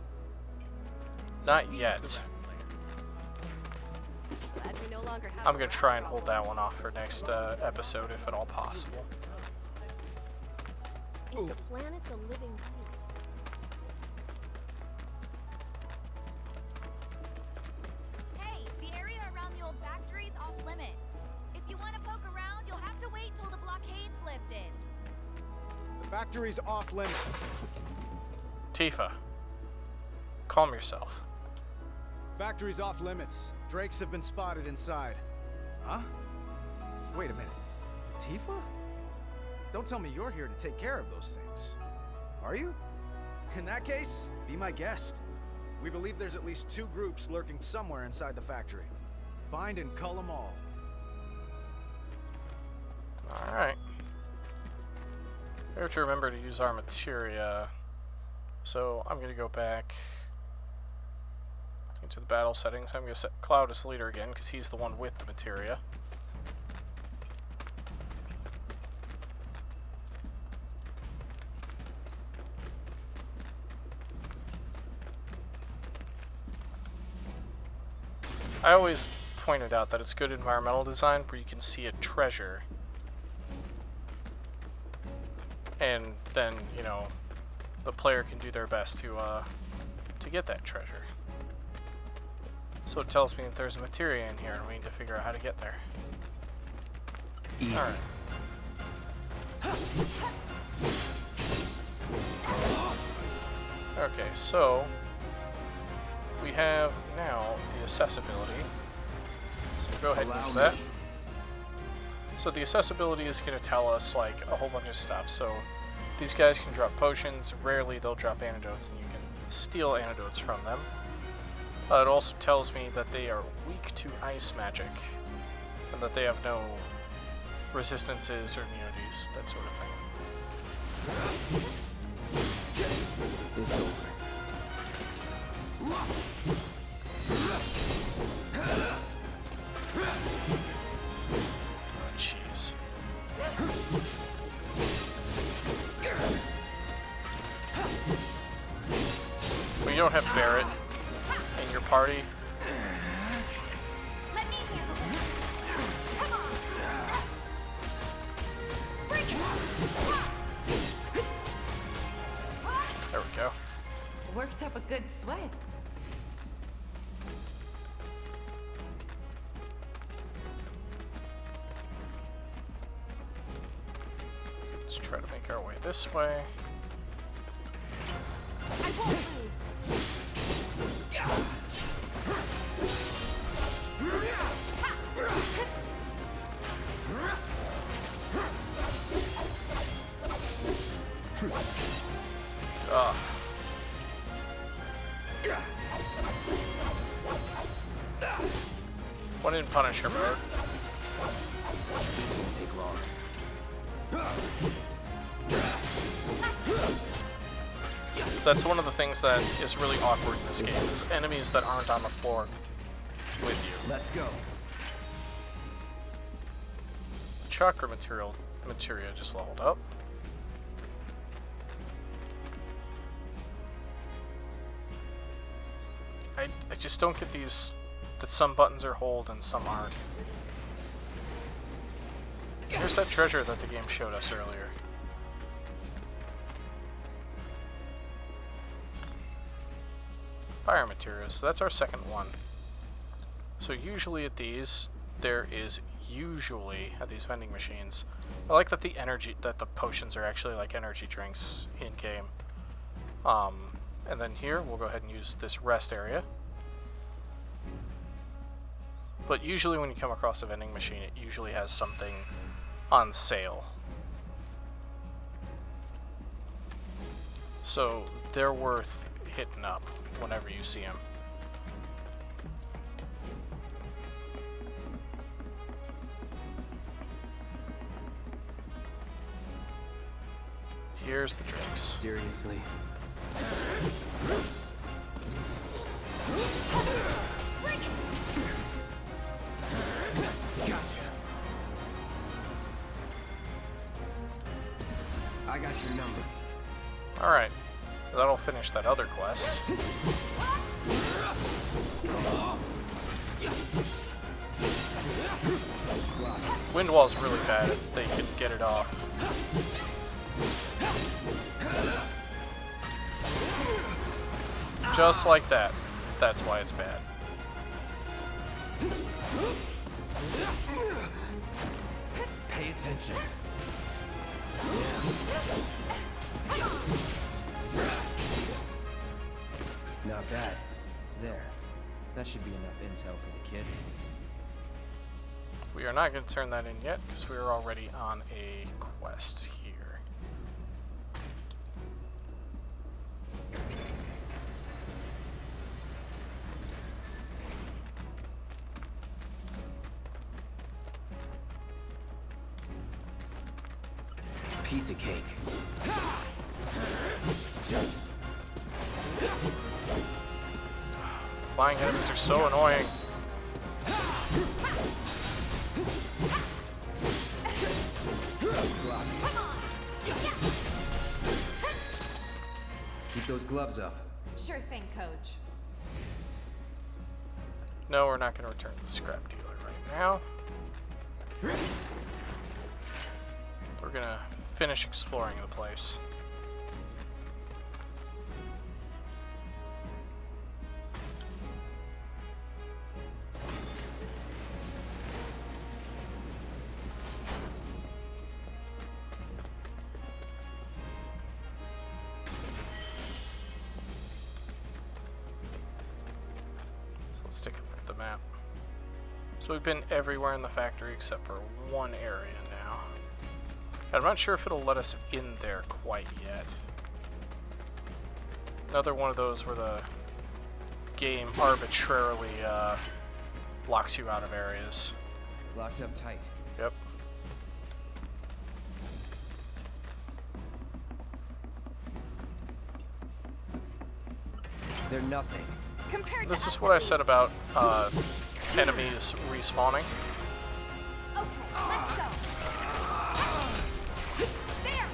Not yet. Glad we no longer have I'm gonna try and hold that one off for next episode if at all possible. If the planet's a living being. Hey, the area around the old factory's off limits. If you want to poke around, you'll have to wait till the blockade's lifted. The factory's off limits. Tifa, calm yourself. Factory's off limits. Drakes have been spotted inside. Huh? Wait a minute. Tifa? Don't tell me you're here to take care of those things. Are you? In that case, be my guest. We believe there's at least 2 groups lurking somewhere inside the factory. Find and cull them all. Alright. We have to remember to use our materia. So I'm going to go back into the battle settings. I'm going to set Cloud as leader again because he's the one with the materia. I always pointed out that it's good environmental design where you can see a treasure and then, you know, the player can do their best to get that treasure. So it tells me that there's a materia in here and we need to figure out how to get there. Easy. All right. Okay, so we have now the accessibility. So go ahead and use that. So the accessibility is going to tell us like a whole bunch of stuff. So these guys can drop potions. Rarely they'll drop antidotes, and you can steal antidotes from them. It also tells me that they are weak to ice magic, and that they have no resistances or immunities, that sort of thing. It's over. Oh, jeez. When you don't have Barrett in your party, Let me handle this. Come on. Bring it. there we go. Worked up a good sweat. Let's try to make our way this way. I won't lose. Ugh. One in Punisher mode. This won't take long. That's one of the things that is really awkward in this game, is enemies that aren't on the floor with you. Let's go. Chakra materia just leveled up. I just don't get these, that some buttons are hold and some aren't. Here's that treasure that the game showed us earlier. Fire materials, so that's our second one. So usually at these, there is usually, at these vending machines, I like that the potions are actually like energy drinks in-game. And then here, we'll go ahead and use this rest area. But usually when you come across a vending machine, it usually has something on sale. So they're worth hitting up whenever you see them. Here's the drinks. Seriously. Gotcha. I got your number. Alright. That'll finish that other quest. Wind wall's really bad if they can get it off. Just like that. That's why it's bad. Pay attention. Not bad. There. That should be enough intel for the kid. We are not going to turn that in yet, because we are already on a quest here. Piece of cake. Flying enemies are so annoying. Keep those gloves up. Sure thing, Coach. No, we're not going to return to the scrap dealer right now. We're going to finish exploring the place. Let's take a look at the map. So we've been everywhere in the factory except for one area now. I'm not sure if it'll let us in there quite yet. Another one of those where the game arbitrarily locks you out of areas. Locked up tight. Yep. They're nothing. This is what I said about enemies respawning. Okay, let's go. There.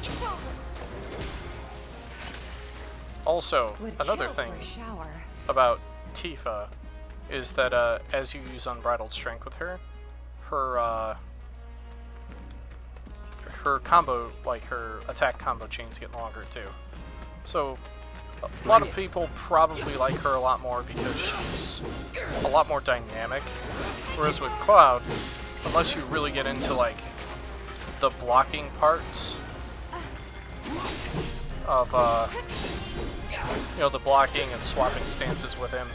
It's over. Also, Would another kill thing for a shower. about Tifa is that as you use Unbridled Strength with her, her combo, like her attack combo chains get longer too. So a lot of people probably like her a lot more because she's a lot more dynamic. Whereas with Cloud, unless you really get into like the blocking parts of you know, the blocking and swapping stances with him,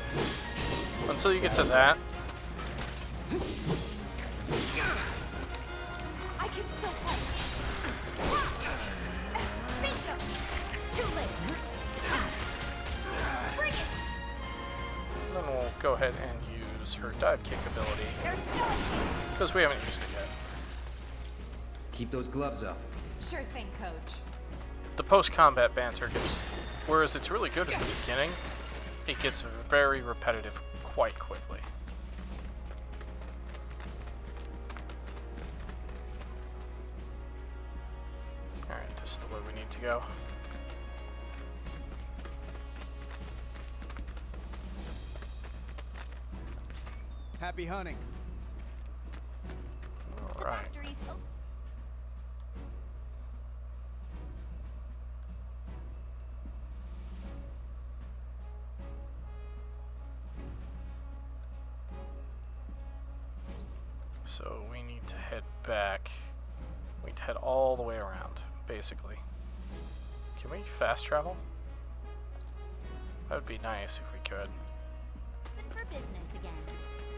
until you get to that, I can still play. Bingo. Too late. Bring it. then we'll go ahead and use her dive kick ability, There's no. because we haven't used it yet. Keep those gloves up. Sure thing, Coach. The post-combat banter gets, whereas it's really good at the beginning, it gets very repetitive quite quickly. this is the way we need to go. Happy hunting. All right. So we need to head back. We need to head all the way around, basically. Can we fast travel? That would be nice if we could. For business again.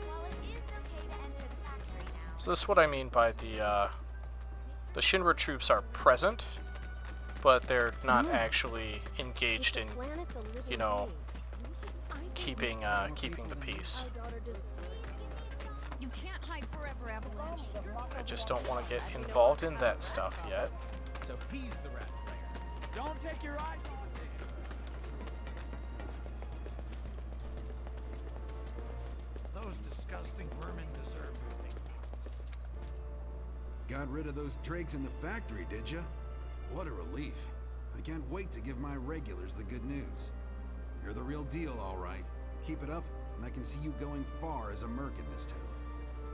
While it is okay to enter the factory now. So this is what I mean by the Shinra troops are present, but they're not actually engaged in, you know, keeping the peace. You can't hide forever, Avalanche. I just don't want to get involved in that stuff yet. So he's the rat slayer. Don't take your eyes off the those disgusting vermin deserve nothing. Got rid of those drakes in the factory, did ya? What a relief. I can't wait to give my regulars the good news. You're the real deal, all right. Keep it up, and I can see you going far as a merc in this town.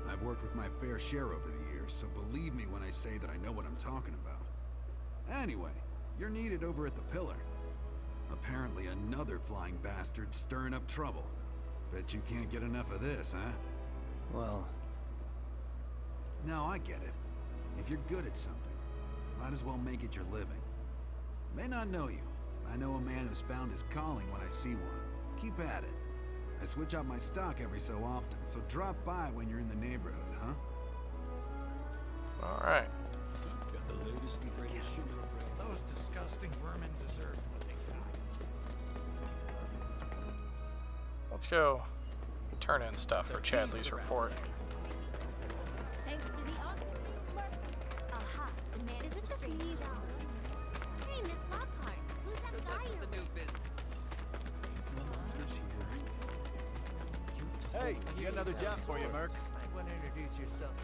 I've worked with my fair share over the years, so believe me when I say that I know what I'm talking about. Anyway, you're needed over at the Pillar. Apparently another flying bastard stirring up trouble. Bet you can't get enough of this, huh? Well... No, I get it. If you're good at something, might as well make it your living. May not know you. I know a man who's found his calling when I see one. Keep at it. I switch out my stock every so often, so drop by when you're in the neighborhood, huh? Alright. Got the latest and greatest Shinra bread. Those disgusting vermin deserve what they got. Let's go turn in stuff for Chadley's report. Thanks to the Aha, the man is it just me? Hey, Miss Lockhart, who's that guy? The new business. The monster's here. Hey, we got another job for you, Merc. Might want to introduce yourself.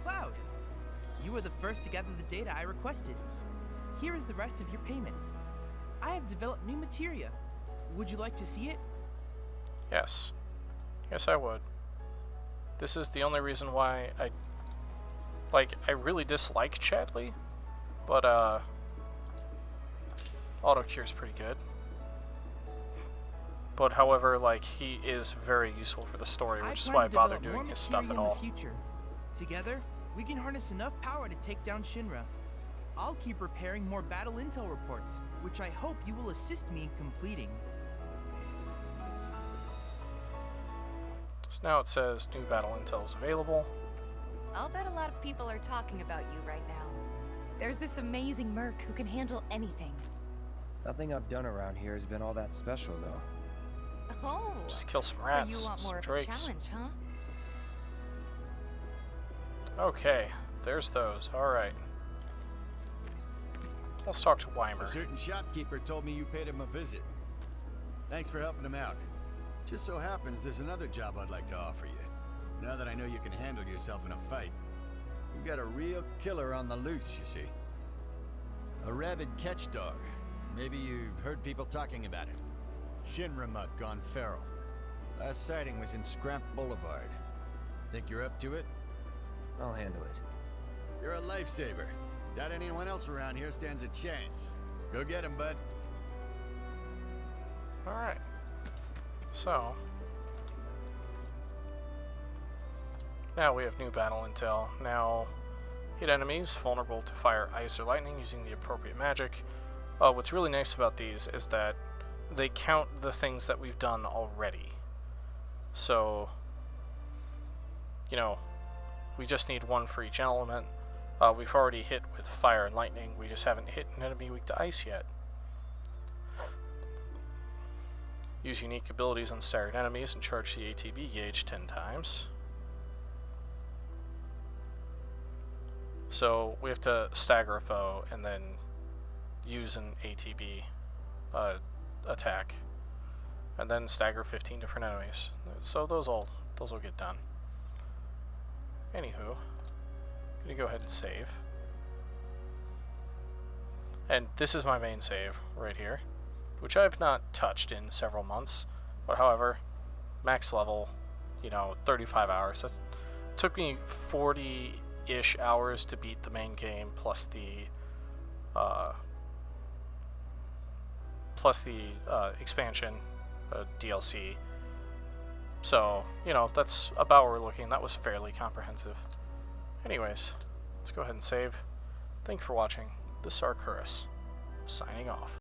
Cloud, you were the first to gather the data I requested. Here is the rest of your payment. I have developed new materia. Would you like to see it? Yes. Yes, I would. This is the only reason why I really dislike Chadley, but auto-cure's pretty good. But however, like, he is very useful for the story, which is why I bother doing his stuff at all. In the future. Together, we can harness enough power to take down Shinra. I'll keep preparing more battle intel reports, which I hope you will assist me in completing. So now it says new battle intel is available. I'll bet a lot of people are talking about you right now. There's this amazing merc who can handle anything. Nothing I've done around here has been all that special, though. Oh, just kill some rats, so you want more some drakes. of a challenge, huh? Okay, there's those. All right. Let's talk to Weimer. A certain shopkeeper told me you paid him a visit. Thanks for helping him out. Just so happens there's another job I'd like to offer you. Now that I know you can handle yourself in a fight. We've got a real killer on the loose, you see. A rabid catch dog. Maybe you've heard people talking about it. Shinra mutt gone feral. Last sighting was in Scrap Boulevard. Think you're up to it? I'll handle it. You're a lifesaver. Doubt anyone else around here stands a chance. Go get him, bud. Alright. So, now we have new battle intel. Now, hit enemies vulnerable to fire, ice, or lightning using the appropriate magic. What's really nice about these is that they count the things that we've done already. So, you know, we just need one for each element. We've already hit with fire and lightning. We just haven't hit an enemy weak to ice yet. Use unique abilities on staggered enemies and charge the ATB gauge 10 times. So we have to stagger a foe and then use an ATB attack, and then stagger 15 different enemies. So those will get done. Anywho, gonna go ahead and save. And this is my main save right here, which I've not touched in several months. But however, max level, you know, 35 hours. That took me 40-ish hours to beat the main game, plus the expansion, DLC. So, you know, that's about where we're looking. That was fairly comprehensive. Anyways, let's go ahead and save. Thanks for watching. This is Arcurus, signing off.